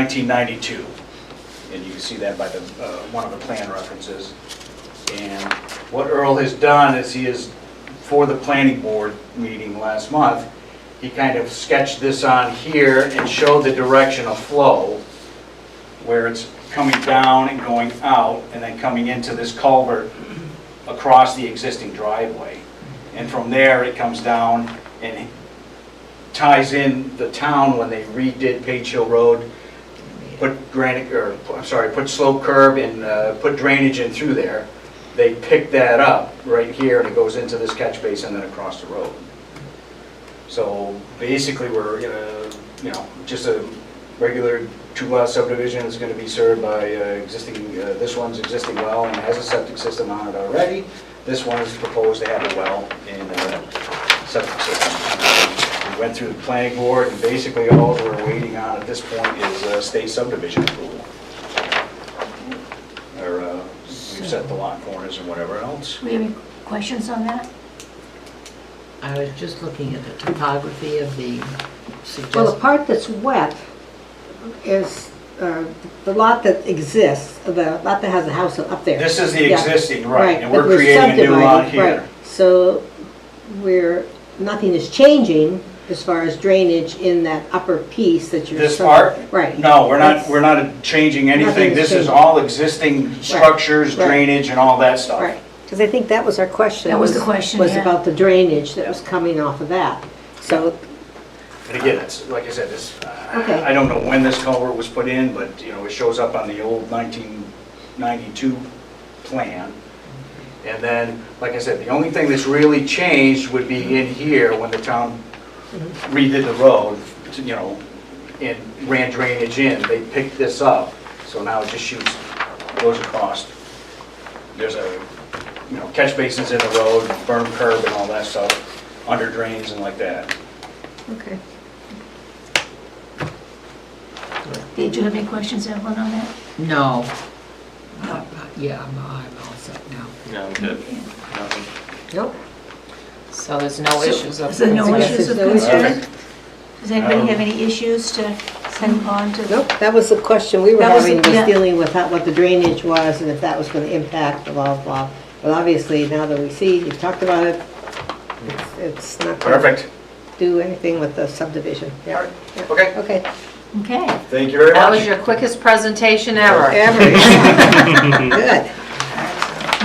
1992, and you can see that by the one of the plan references. And what Earl has done is he is, for the planning board meeting last month, he kind of sketched this on here and showed the direction of flow, where it's coming down and going out, and then coming into this culvert across the existing driveway. And from there, it comes down and ties in the town when they redid Page Hill Road, put granite, or I'm sorry, put slope curb and put drainage in through there. They pick that up right here, and it goes into this catch basin and then across the road. So basically, we're just a regular two-lot subdivision is going to be served by existing. This one's existing well and has a septic system on it already. This one is proposed to have a well and a septic system. We went through the planning board, and basically all we're waiting on at this point is state subdivision approval. Or we've set the lot corners and whatever else. Do we have any questions on that? I was just looking at the topography of the suggested. Well, the part that's wet is the lot that exists, the lot that has a house up there. This is the Yeah. existing, right, and but we're creating a new lot subdividing, here. right. So nothing is changing as far as drainage in that upper piece that you're. This part? Right. No, we're That's- not changing anything. Nothing's This is changing. all existing structures, Right. drainage, and all that stuff. Right, because I think that was our question. That was the question, Was yeah. about the drainage that was coming off of that. So, And again, it's, like I said, this, Okay. I don't know when this culvert was put in, but, it shows up on the old 1992 plan. And then, like I said, the only thing that's really changed would be in here when the town redid the road, and ran drainage in. They picked this up, so now it just shoots, goes across. There's a, catch basins in the road, berm curb and all that stuff, under drains and like that. okay. Did you have any questions, Evelyn, on that? No. Yeah, I'm all set now. No, I'm good. Nothing. Nope. So there's no issues of. Is there no Yes, issues of there's no issues. concern? Does anybody have any issues to send on to? Nope, that was the question we were That was having, the- was yeah. dealing with what the drainage was and if that was going to impact blah, blah, blah. But obviously, now that we see, you've talked about it, it's not going to Perfect. do anything with the subdivision. All Yeah. right. Okay. Okay. Okay. Thank you very much. That was your quickest presentation ever. Ever. Good.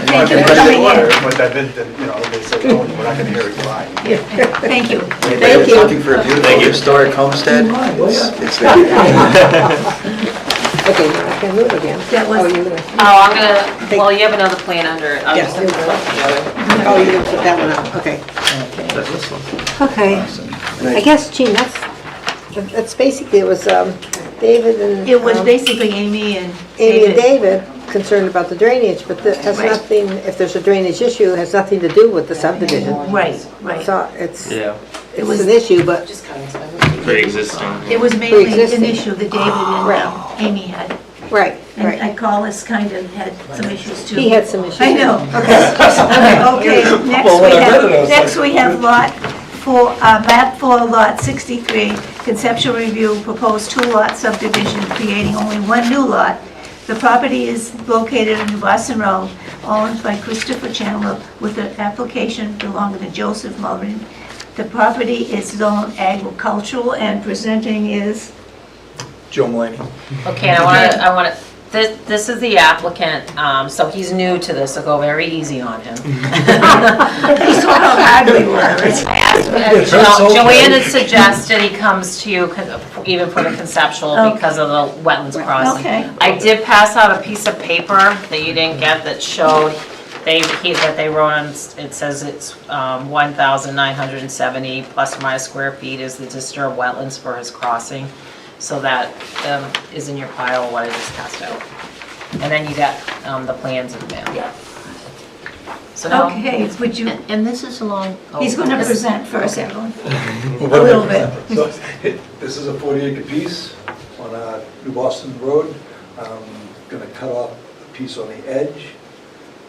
Thank you for But coming in. But that did, they said, oh, we're not going to hear you lie. Thank you. Thank you. Looking for a beautiful historic homestead? It's there. Okay, now I can move again. That was- Oh, you're gonna, Oh, I'm gonna, well, you have another plan under it. I'll Yes. just put the other. oh, you're gonna put that one up, okay. That's this one. Okay. I guess, Gene, that's basically, it was David and. It was basically Amy and Amy and David. David concerned about the drainage, but that has Right. nothing, if there's a drainage issue, it has nothing to do with the subdivision. Right, right. So it's Yeah. it's was- an issue, but, Pre-existing. It was mainly an Pre-existing. issue that David and Right. Amy had. right, And right. Collis kind of had some issues too. He had some issues. I know. Okay, next we have map 4, lot 63, conceptual review, proposed two-lot subdivision, creating only one new lot. The property is located in New Boston Road, owned by Christopher Chandler, with the application belonging to Joseph Mullen. The property is zoned agricultural, and presenting is, Joe Mulaney. Okay, and I wanna, this is the applicant, so he's new to this, so go very easy on him. he saw how hard we were. Joanne had suggested he comes to you even for the conceptual Okay. because of the wetlands crossing. Okay. I did pass out a piece of paper that you didn't get that showed that they wrote on, it says it's 1,970 plus or minus square feet is the disturbed wetlands for his crossing. So that is in your pile, what I just passed out. And then you got the plans in the mail. Yeah. So now. Okay, would you, And this is along. he's going to present first, Evelyn. A little bit. So, this is a 40-acre piece on New Boston Road. I'm going to cut off a piece on the edge,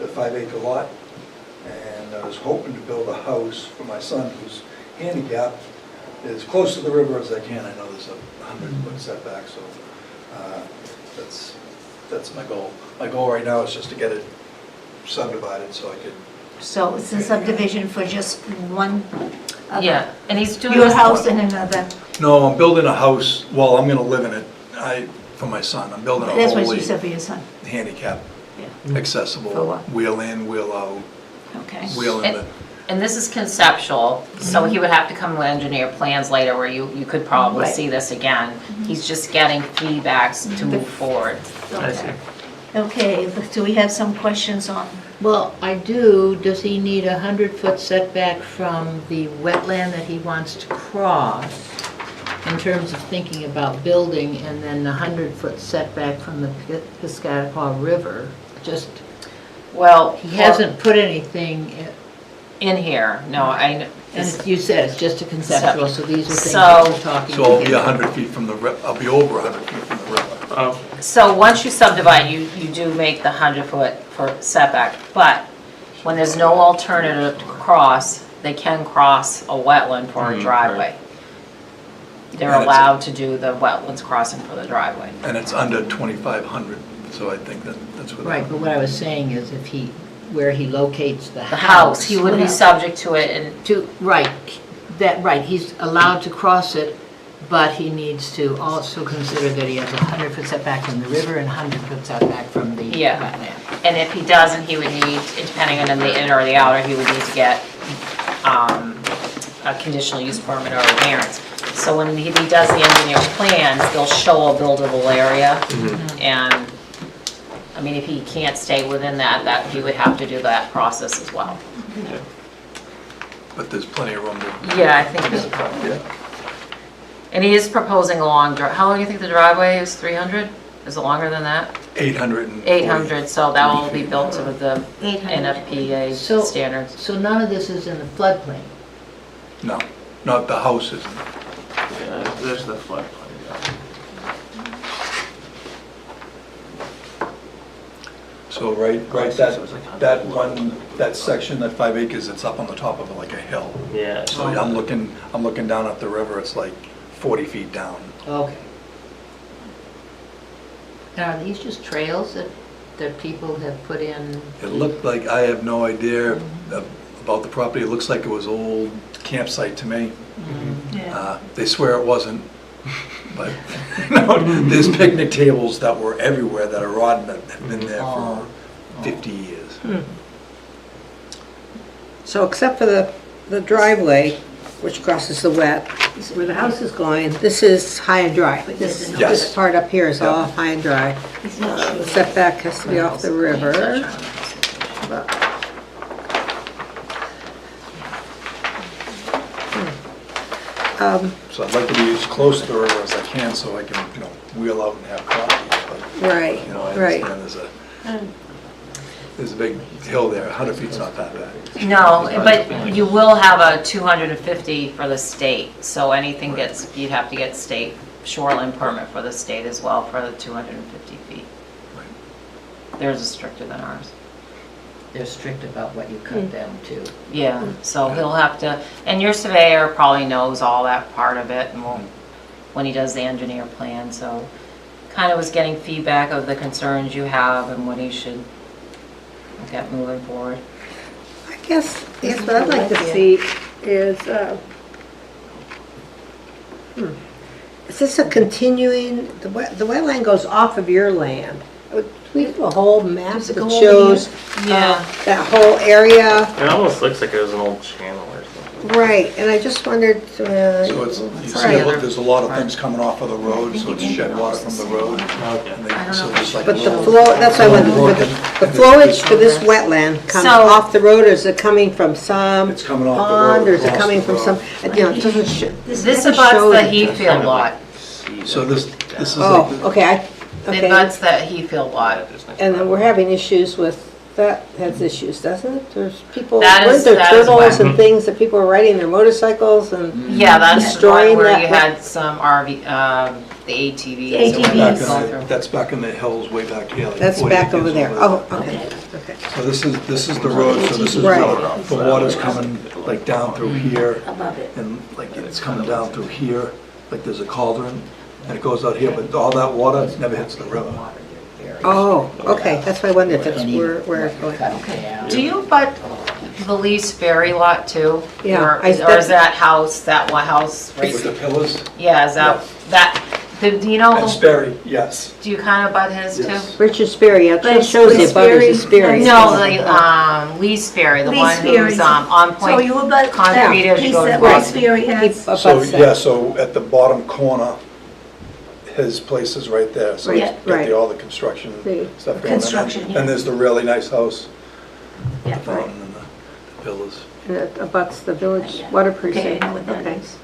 the 5-acre lot, and I was hoping to build a house for my son who's handicapped as close to the river as I can. I know there's a 100-foot setback, so That's my goal. My goal right now is just to get it subdivided so I could, So it's a subdivision for just one? Yeah, and he's doing Your this. house and another, no, I'm building a house, well, I'm gonna live in it, for my son. I'm building a that's what you wholly said for your son, handicap yeah, accessible, For what? wheel in, wheel out, okay. wheel in the, And this is conceptual, so he would have to come with engineer plans later where you could probably Right. see this again. He's just getting feedbacks to move forward. I see. Okay, do we have some questions on, Well, I do. Does he need a 100-foot setback from the wetland that he wants to cross in terms of thinking about building, and then a 100-foot setback from the Piscataqua River? Just, Well, he hasn't put anything, in here, no, and you said it's just a conceptual, so these are things So- that we're talking so I'll be about. 100 feet from the, I'll be over 100 feet from the river. Oh, so once you subdivide, you do make the 100-foot for setback, but when there's no alternative to cross, they can cross a wetland for a Mhm, driveway. They're And it's- allowed to do the wetlands crossing for the driveway. And it's under 2,500, so I think that's what. Right, but what I was saying is if he, where he locates the The house, he would be Yeah. subject to it, and Right, he's allowed to cross it, but he needs to also consider that he has a 100-foot setback from the river and 100-foot setback from the Yeah. wetland. And if he doesn't, he would need, depending on the in or the outer, he would need to get a conditional use permit or a variance. So when he does the engineer plans, they'll show a buildable area. And, I mean, if he can't stay within that he would have to do that process as well. But there's plenty of room to. Yeah, I think it's probably. And he is proposing a long, how long do you think the driveway is, 300? Is it longer than that? 800 and. 800, so that will be built to the 800? NFPA So- standards. So none of this is in the floodplain? No, not the house isn't. yeah, there's the floodplain. So that section, that 5 acres, it's up on the top of like a hill. Yeah. So I'm looking down at the river, it's like 40 feet down. Okay. And are these just trails that people have put in? It looked like, I have no idea about the property, it looks like it was old campsite to me. Yeah. They swear it wasn't, but no, there's picnic tables that were everywhere that are rotten, that have been there for 50 years. So except for the driveway, which crosses the wet, where the house is going, this is high and dry. This Yes. part up here is all high and dry. He's not sure. The setback has to be off the river. So I'd like to be as close to the river as I can so I can, wheel out and have coffee. But, Right, I right. understand there's a big hill there, 100 feet's not that bad. No, but you will have a 250 for the state, so anything gets, you'd have to get state shoreline permit for the state as well for the 250 feet. Theirs is stricter than ours. They're strict about what you cut down to. Yeah, so he'll have to, and your surveyor probably knows all that part of it, and will, when he does the engineer plan, so kind of was getting feedback of the concerns you have and what he should get moving forward. I guess what I'd like to see is, is this a continuing, the wetland goes off of your land? Would we do a whole map Does it that go over shows Yeah. that whole area? It almost looks like it was an old channel or something. Right, and I just wondered, So it's, you see, Right. there's a lot of things coming off of the road, so it's shed water from the road. Okay. And so there's like a but the little- flow, that's why I wondered, but the flowage for this wetland comes So- off the road, or is it coming from some It's coming off the pond, road, or is it across coming the from road. some, it doesn't show. This never abuts shows the it. Heathfield lot. So this is Oh, like, okay, It okay. abuts that Heathfield lot. And then we're having issues with, that has issues, doesn't it? There's people, That weren't is- there that is turtles wet. and things that people were riding their motorcycles and? Yeah, that's the Destroying one where that you wet- had some RV, the ATVs. The or whatever ATVs. going through. that's back in the hills, way back here. like That's 40 back acres over there. Oh, okay, okay. So this is the road, so this is, Right. the water's coming like down through here, Above it. and like it's coming down through here, like there's a cauldron, and it goes out here, but all that water never hits the river. Oh, okay, that's why I wondered if that's where it's going. Do you but the Lee's Ferry lot too? Yeah, Or I- or is that house, that one house? right- With the pillars Yeah, is that, do you know, and Sperry, yes. do you kind of butt his too? Yes. Richard Sperry, it But shows the Lee's butters of Sperry- Sperry. No, the, Lee's Ferry, the Lee's one Ferry's- who's, on So point. you about concrete that as you piece go to that Boston. Lee's Ferry has? So, yeah, so at the bottom corner, his place is right there, so Yeah, it's got right. all the construction The stuff going on. construction, yeah. And there's the really nice house, Yeah, the fountain and the pillars. And it abuts the village water Okay, precinct. I know what that Okay. is.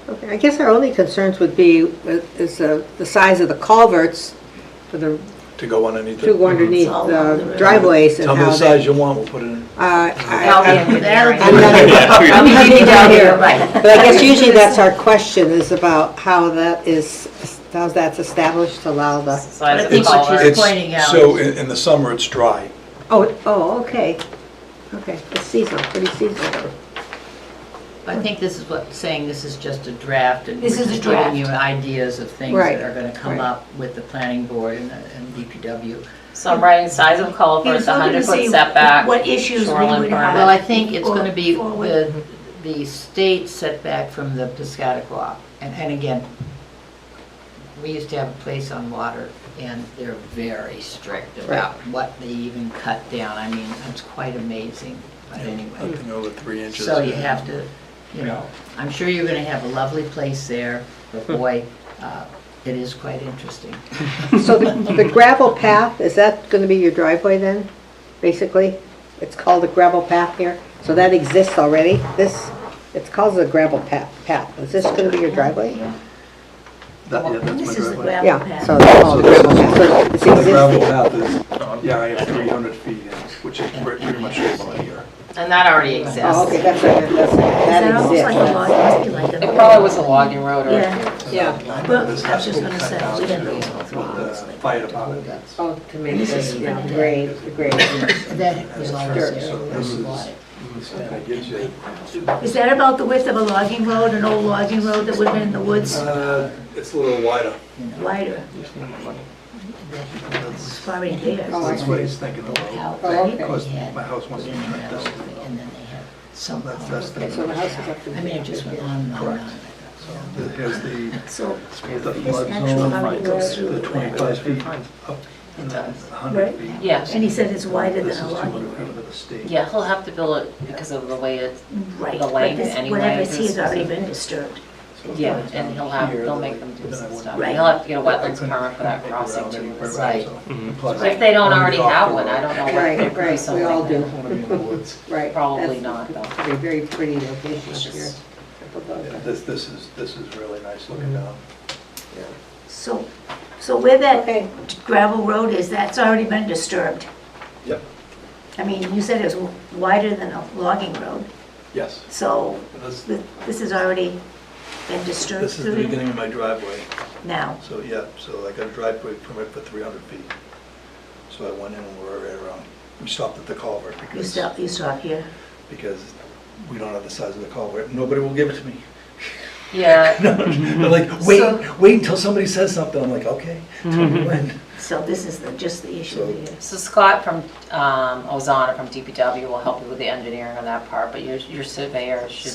Okay, I guess our only concerns would be, is the size of the culverts for the, To go underneath to go it. underneath It's all along the the river. driveways and Tell me how the they. size you want, we'll put it in. That'll be I'm engineering. not, I'm not DPW, down here, right. but I guess usually that's our question, is about how that is, how that's established to allow the, Size I of think the what culvert. she's pointing out So is- in the summer, it's dry. oh, okay. Okay, it's seasonal, pretty seasonal. I think this is what, saying this is just a draft, and we're This is a just giving you draft. ideas of things Right, that are gonna come right. up with the planning board and DPW. So I'm writing size of He culvert, was the looking to 100-foot see setback. what issues we shoreline would permit. have. Well, I think it's gonna be Forward. the state setback from the Piscataqua. And again, we used to have a place on water, and they're very strict about what they even cut down. I mean, it's quite amazing, but anyway. Nothing over 3 inches. So you have to, you know, I'm sure you're gonna have a lovely place there, but boy, it is quite interesting. So the gravel path, is that gonna be your driveway then, basically? It's called a gravel path here, so that exists already? It's called a gravel path. Is this gonna be your driveway? That's my This is the driveway. gravel Yeah, path. so that's called a gravel path, so it's So the gravel existing. path is, yeah, I have 300 feet in, which is pretty much about here. And that already exists. Oh, okay, that's, Is that almost like a exists. log, must be like a. It probably was a logging road or. Yeah, Yeah, well, This I was has just to gonna cut say, down we to didn't the use all three lots. fire department. oh, to make the, yeah, the grade. That was always Dirt. there when we bought it. That gives you, Is that about the width of a logging road, an old logging road that would have been in the woods, it's a little wider. wider? It's far in there. Oh, That's what he's thinking about. Out, Oh, right? okay. Because They had my house wants to put in be a turned metal down. thing, and then they had some. That's the Okay, so the house is up to. I mean, it just went on and on and on. Here's the So the this flood actual zone, already goes through the the 25 feet up, and then 100 Right. feet. Yeah, And he said it's wider This than is a logging 200 road. feet of the state. yeah, he'll have to build it because of the way it's, Right, The but length this, anyway, whatever he this has already is- been disturbed. So if yeah, it's and down here, they'll then make them do then I some wouldn't- stuff. Right. He'll have to get a I wetlands couldn't permit for that make it crossing around too. anywhere, Right. so- Plus, If they don't I wanna already get off have the one, I road. don't know what Right, there could be right, something we all there. do. I wanna be in the woods. Right. Probably that's- not, though. It's a very pretty location It's here. just- Yeah, This is really nice looking down. So where that Okay, gravel road is, that's already been disturbed. Yep. I mean, you said it was wider than a logging road, Yes. so This this has already been disturbed this is the through there beginning of my driveway. now. So, yeah, so I got a driveway permit for 300 feet. So I went in and we're right around, we stopped at the culvert You stop here. because we don't have the size of the culvert. Nobody will give it to me. Yeah, They're like, So- wait until somebody says something. I'm like, okay, tell me when. So this is just the issue So- here. so Scott from Ozana from DPW will help you with the engineering on that part, but your surveyor should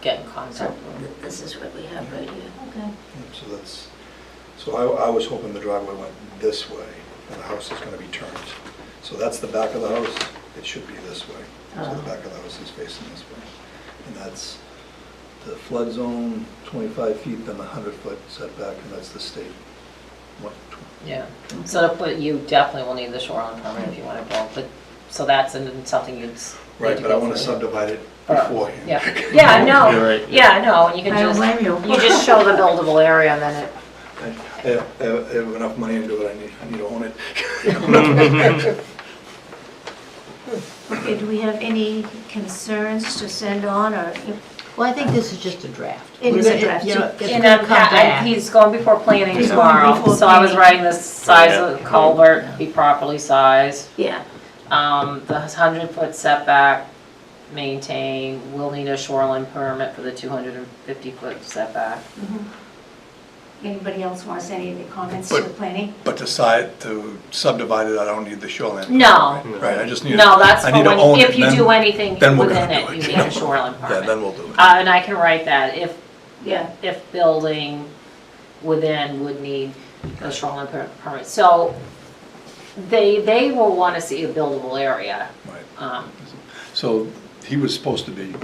get in So contact. this is what we have right here, okay. So that's, so I was hoping the driveway went this way and the house is gonna be turned. So that's the back of the house, it should be this way. So the Oh. back of the house is facing this way. And that's the flood zone, 25 feet, then the 100-foot setback, and that's the state. Yeah, so to put, you definitely will need the shoreline permit if you want to build, but, so that's something you'd. need Right, to but I go wanna through. subdivide it Uh, beforehand. Yeah, yeah, I know, You're right. yeah, I know, and you can I don't just, blame you. you just show the buildable area and then it, I have enough money to do it, I need to own it. Okay, do we have any concerns to send on, or, Well, I think this is just a draft. It is a draft. You know, it's and gonna come back. he's going before planning He's going tomorrow, before so I was planning. writing the size of the culvert, be properly sized. yeah, The 100-foot setback, maintain, we'll need a shoreline permit for the 250-foot setback. Anybody else wants any of the comments to the planning? But decide to subdivide it, I don't need the shoreline. No. Right, I just need. No, that's I for need to when, own it, if you then- do anything then we're within gonna it, do you it. need a shoreline Yeah, permit. then we'll do it. And I can write that, Yeah. if building within would need a shoreline permit. So they will want to see a buildable area. Right. So he was supposed to be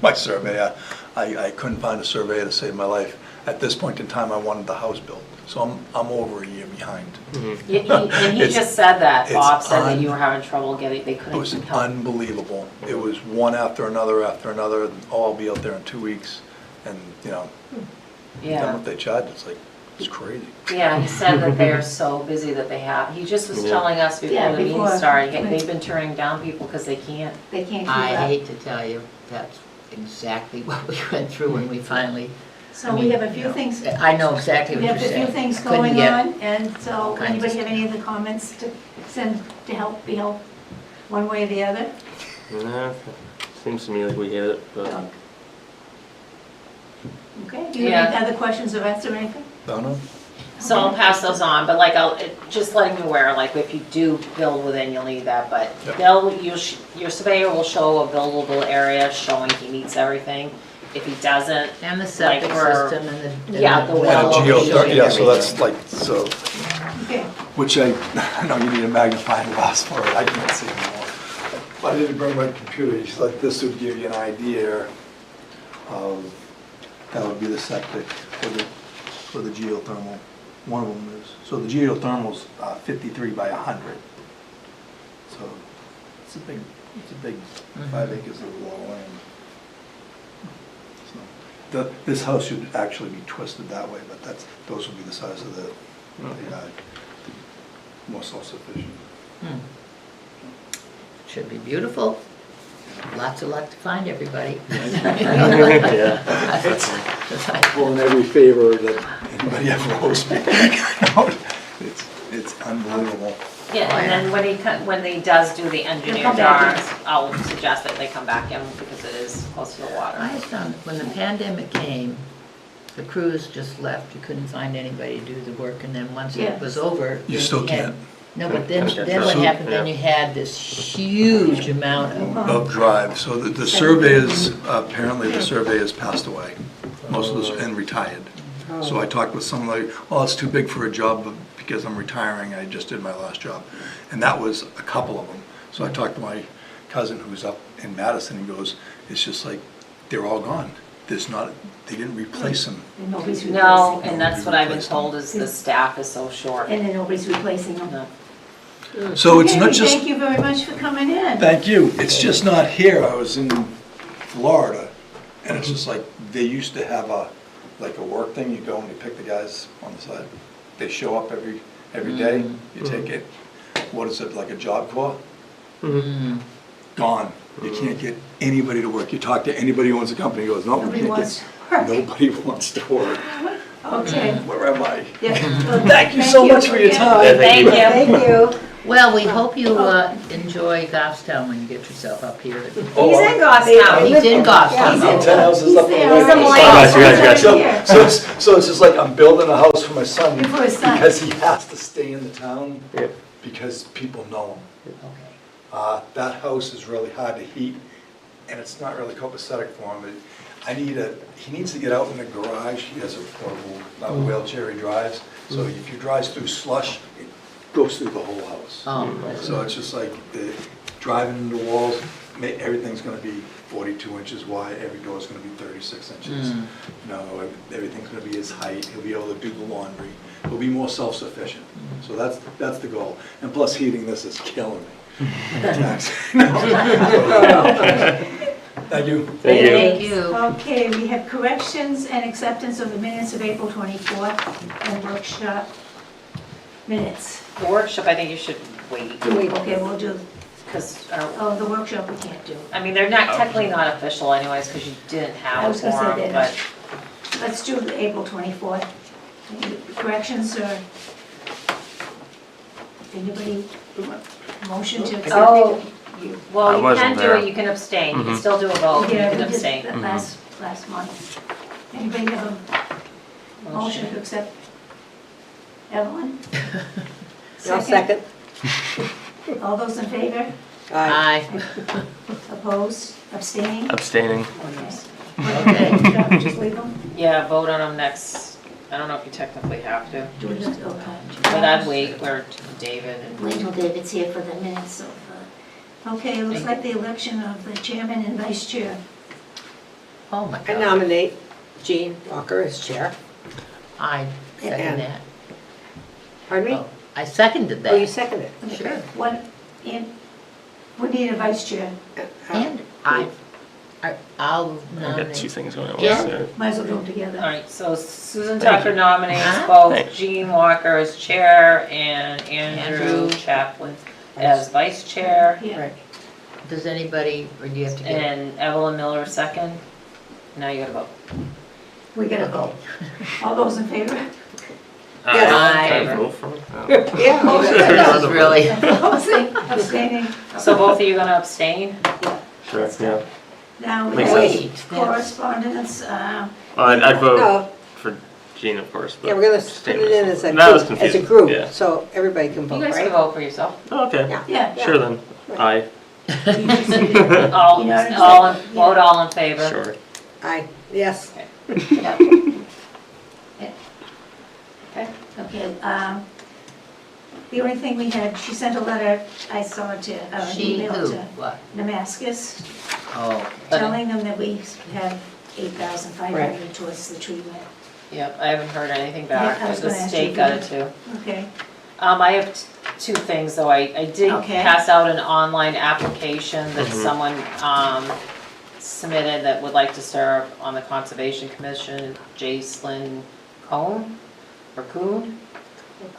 my surveyor. I couldn't find a surveyor to save my life. At this point in time, I wanted the house built, so I'm over a year behind. And he It's- just said that, it's Bob said that un- you were having trouble getting, they It couldn't was help. unbelievable. It was one after another, and, oh, I'll be out there in 2 weeks, and, you know, then Yeah, what they charge, it's like, it's crazy. yeah, he said that they're so busy that they have, he just was Yeah. telling us before Yeah, the meeting before. started, they've been turning down people because they can't. They can't keep I up. hate to tell you, that's exactly what we went through when we finally, So we have a few things, I know exactly we what have you're a saying. few things Couldn't going get- on, and so all kinds anybody of have any other comments to send, to help, be helped, one way or the other? Yeah, seems to me like we hit it, but Okay, do you have any Yeah. other questions or answer anything? Donna? So I'll pass those on, but like, just letting you aware, like, if you do build within, you'll need that, but Yep. your surveyor will show a buildable area showing he meets everything. If he doesn't, And the septic Like for- system and the. Yeah, the And well. a location, yeah, so that's everything. like, so, Okay, which I know you need a magnifying glass for it, I can't see anymore. But I didn't bring my computer, it's like this would give you an idea of, that would be the septic for the geothermal. One of them is, so the geothermal's 53 by 100. So it's a big 5 acres of raw land. So this house should actually be twisted that way, but those would be the size of the yard. More self-sufficient. Should be beautiful. Lots of luck to find everybody. yeah. Pulling every favor that anybody ever owes me. It's unbelievable. Yeah, and then when he does do the engineer come back drawings, I'll suggest that they come back in because it is close to the water. I had found when the pandemic came, the crews just left. You couldn't find anybody to do the work, and then once Yeah. it was over. You then still had- can't. No, but then what So- happened, then you had this huge amount of, Of drive, so the surveyors, apparently the surveyors passed away, most of those, and retired. So I talked with some like, oh, it's too big for a job but because I'm retiring, I just did my last job. And that was a couple of them. So I talked to my cousin who's up in Madison, and he goes, it's just like, they're all gone. There's not, they didn't replace them. and nobody's replacing No, them. and that's what I've been told is the staff is so short. And then nobody's replacing them. No. So it's Okay, not just. Thank you very much for coming in. Thank you. It's just not here. I was in Florida, and it's just like, they used to have a work thing. You go and you pick the guys on the side. They show up every day. You take it, what is it, like a Job Corps? Gone. You can't get anybody to work. You talk to anybody who owns a company, he goes, no, we Nobody can't wants get, to work. nobody wants to work. Okay. Where am I? Yeah. Thank you so much for your time. Yeah, thank you. Thank you. well, we hope you enjoy Goffstown when you get yourself up here. He's in Goffstown. He's in Goffstown. He's in 10 houses up He's the there. road. He's in Congrats, congrats, Lance. congrats. So it's just like I'm building a house for my son For his son. because he has to stay in the town Yep. because people know him. Okay. That house is really hard to heat, and it's not really copacetic for him. He needs to get out in the garage. He has a portable wheelchair he drives. So if he drives through slush, it goes through the whole house. Oh, So it's just like driving into walls, everything's gonna be 42 inches wide, every door's gonna be 36 inches. You know, everything's gonna be his height, he'll be able to do the laundry, he'll be more self-sufficient. So that's the goal. And plus heating this is killing me. Thank you. Thank you. thank you. Okay, we have corrections and acceptance of the minutes of April 24th and workshop minutes. The workshop, I think you should wait, Okay, we'll do, because, the workshop we can't do. I mean, they're not technically not official anyways, because you didn't I have a was gonna say quorum, that. but Let's do the April 24th. Any corrections or anybody motion to accept? Oh. You- I well, you wasn't can do there. it, you can abstain, you can Mhm. still do a vote, you Yeah, can we did abstain. that last month. Anybody have Motion to accept. Evelyn? I'll second. All those in favor? Aye. Aye. Opposed? Abstaining? Abstaining. Okay. Just leave them? Yeah, vote on them next, I don't know if you technically have to, Do we just, okay. but I'd wait for David and. Wait till David's here for the minutes of, okay, it looks like the election of the chairman and vice chair. Oh, my I God. nominate Jean Walker as chair. I second And- that. Pardon me? Oh, I seconded Oh, you that. seconded it. Sure. What, and, we need a vice chair. And I'll I got two nominate. things going on. Yeah. So. Might as well do them together. All right, so Susan Thank Tucker you. nominates Huh? both Thanks. Jean Walker as chair and Andrew Andrew. Chaplin as vice chair, Yeah. Right. Does anybody, or do you have to get? and Evelyn Miller second. Now you gotta vote. We gotta go. All those in favor? Yes. Aye. Can I vote for it? Oh. Yeah. This is really, Opposing? Abstaining? So both of you gonna abstain? Sure, yeah. Now we Makes have sense. correspondence, Well, I'd vote No, for Jean, of course, but. yeah, we're gonna abstain put it in as myself. a No, I was group, as a confused. group, Yeah. so everybody can You vote, guys can right? vote for yourself. Oh, okay. Yeah. yeah. Sure then. Aye. You just said it. All, You know what I'm all, saying? vote all in favor. Sure. Aye, yes. Yeah. Okay, the only thing we had, she sent a letter, I saw it to, an she email who, to what? Damascus, Oh, telling them that we have 8,500 towards the treatment. Yep, I haven't heard anything back, Yeah, I was but the gonna ask state you got if it too. Okay, I have two things, though. I did Okay. pass out an online application that Mhm. someone submitted that would like to serve on the Conservation Commission, Jacelyn Cohn, or Coon?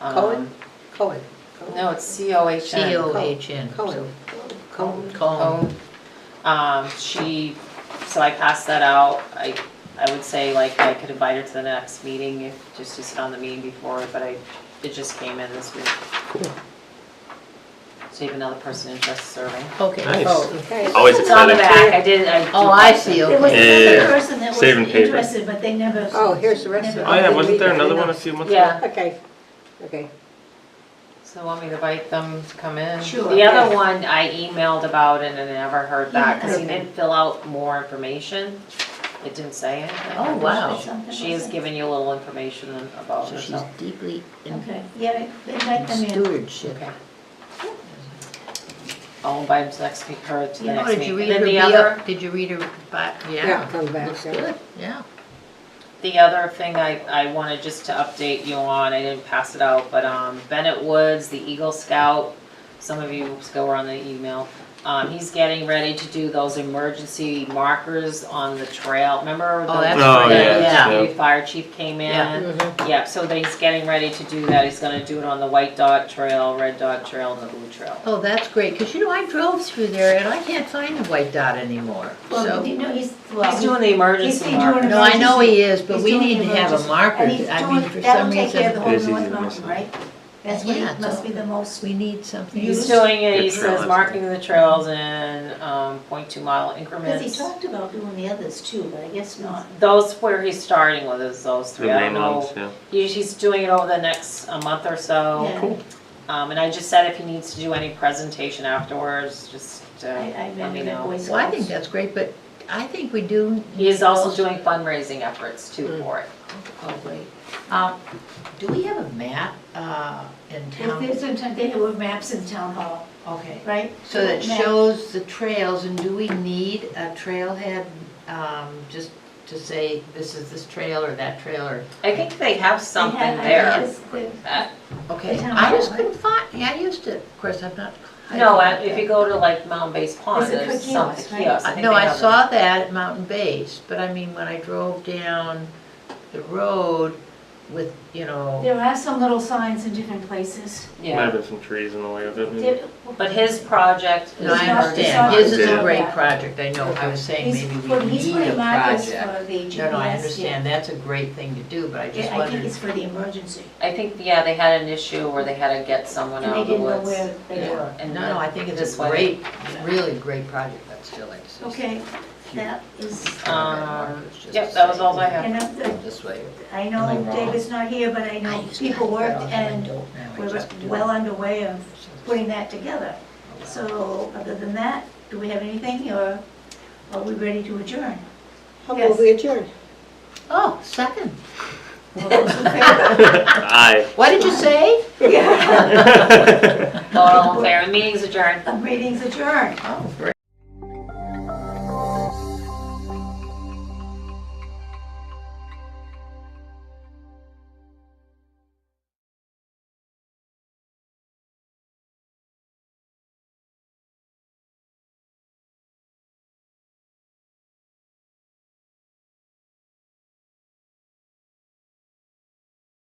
Cohen? Cohen. No, it's C-O-H-N. C-O-H-N. Cohen. Cohen. Cone. So I passed that out. I would say, like, I could invite her to the next meeting, just to sit on the meeting before, but it just came in this week. Cool. So you have another person interested in serving. Okay. Nice. Oh, Okay. Always It's on the exciting. back, Oh, I see, there was okay. another Yeah. person that was Saving paper. interested, but they never. Oh, here's the rest of it. Oh yeah, wasn't there another one a few months ago? Yeah, Okay, okay. so want me to invite them to come in? Sure. The other one I emailed about it and I never heard back, because he Okay. didn't fill out more information. It didn't say anything. Oh, wow. She has given you a little information about So she's herself. deeply in Okay, yeah, invite them in. stewardship. Okay. I'll invite him to next week, her to the Yeah. next Oh, did you meeting. read Then her the other, bio? Did you read her bio? Yeah, Yeah. comes back, Looks yeah. good, yeah. the other thing I wanted just to update you on, I didn't pass it out, but Bennett Woods, the Eagle Scout, some of you still were on the email. He's getting ready to do those emergency markers on the trail. Remember? Oh, the- that's Oh, great, yeah, yeah. yeah. The fire chief came in. Yeah. Mhm. Yeah, so that he's getting ready to do that. He's gonna do it on the White Dot Trail, Red Dot Trail, and the Blue Trail. Oh, that's great, because you know, I drove through there and I can't find the white dot anymore, Well, so. you know, he's doing the emergency he's doing markers. No, I know he is, but He's we doing need to have a emergency. marker. And he's I doing, mean, for that'll some take care of the reason, whole It is North easy to Mountain, miss. right? That's what, Yeah, it must be the most, we need something. He's doing it, he Good trail, says that's marking the trails in 0.2 mile because increments. he talked about doing the others too, but I guess not. Those where he's starting with is those The three. I don't main know. ones, yeah. He's doing it over the next month or so. Yeah. And I just said if he needs to do any presentation afterwards, just I let me remember the know. Boy Well, I think Scouts. that's great, but I think we do. He is also doing fundraising efforts too for it. Oh, great. Do we have a map in town? There's a, they have maps in town hall, Okay. right? So that Map. shows the trails, and do we need a trailhead, just to say, this is this trail or that trail, or? I think they have They something have- there. they- Okay, The town I just hall, couldn't find, yeah, I used to, of course, I'm not. No, if you go to like Mountain Base Pond, Is it there's for some kiosks, right? kiosk. think No, they I have saw that at Mountain Base, but I mean, when I drove down the road with, you know, There are some little signs in different places. it. Might Yeah, have been some trees in the way of it. maybe. There- but his project is. no, I It's not- understand, it's his is a not- great Yeah. project, I know, I was saying He's, maybe well, we he's need putting a markers project. for the GPS. No, no, I yeah. understand, that's a great thing to do, but I just Yeah, I think wondered. it's for the emergency, I think, yeah, they had an issue where they had to get someone and out they of the didn't know woods. where they Yeah. were. And No, no, I think it's this a way. great, really great project, I'd still like to see. Okay, that is, Yep, that was all I had. and This way. I know David's not here, but I know people worked and we're well underway of putting that together. So, other than that, do we have anything, or are we ready to adjourn? How about we adjourn? Oh, second. All those in favor? Aye. What did you say? Yeah. All in favor, meeting's adjourned. The meeting's adjourned. Oh, great.